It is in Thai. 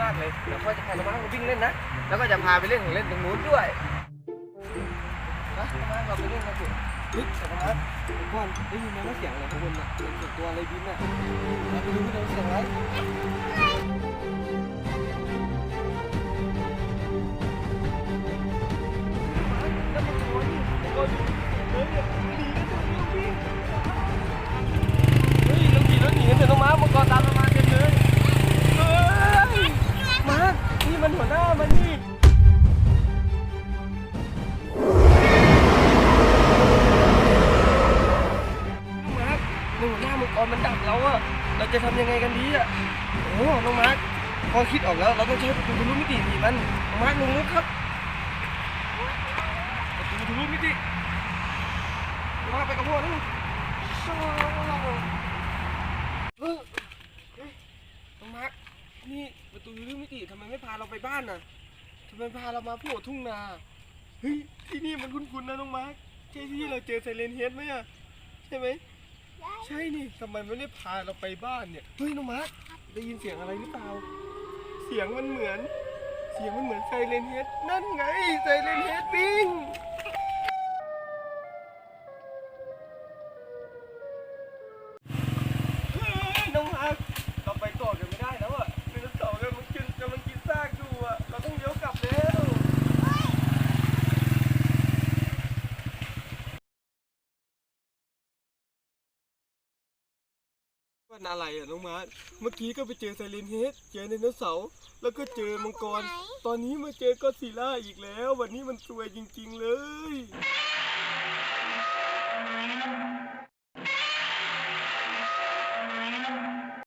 มากเลยเดี๋ยวพ่อจะพาน้องมาร์ควิ่งเล่นนะแล้วก็จะพาไปเล่นของเล่นตรงนู้นด้วยนะน้องมาร์คเราไปเล่นกันสิเฮ้ยแต่น้องมาร์คก่อนได้ยินไหมว่าเสียงอะไรข้างบนน่ะเป็นเสียงตัวอะไรบินน่ะเราไปดูกันเลยเสียงอะไรแล้วมันตัวนี่ตัวอยู่เฮ้ยดีนะตัวนี้วิ่งเฮ้ยเราขี่รถหนีกันเถอะน้องมาร์คมังกรตามเรามาเต็มเลยเฮ้ยมาร์คนี่มันหัวหน้ามันนี่มาร์คหัวหน้ามังกรมันดักเราอะเราจะทำยังไงกันดีอะโอ้น้องมาร์คพอคิดออกแล้วเราต้องใช้ประตูทะลุมิติหนีมันน้องมาร์คลงลึกครับประตูทะลุมิติมาไปกับพ่อนะเฮ้ยน้องมาร์คนี่ประตูทะลุมิติทำไมไม่พาเราไปบ้านน่ะทำไมพาเรามาโผล่ทุ่งนาเฮ้ยที่นี่มันคุ้นๆนะน้องมาร์คใช่ที่เราเจอไซเลนเฮดไหมอะใช่ไหมใช่นี่ทำไมไม่ได้พาเราไปบ้านเนี่ยเฮ้ยน้องมาร์คได้ยินเสียงอะไรหรือเปล่าเสียงมันเหมือนไซเลนเฮดนั่นไงไซเลนเฮดวิ่งน้องมาร์คเราไปต่อกันไม่ได้แล้วอ่ะไดโนเสาร์กำลังกินซากอยู่อ่ะเราต้องเลี้ยวกลับแล้วมันอะไรอ่ะน้องมาร์คเมื่อกี้ก็ไปเจอไซเลนเฮดเจอไดโนเสาร์แล้วก็เจอมังกรตอนนี้มาเจอก็อดซิลล่าอีกแล้ววันนี้มันซวยจริงๆเลย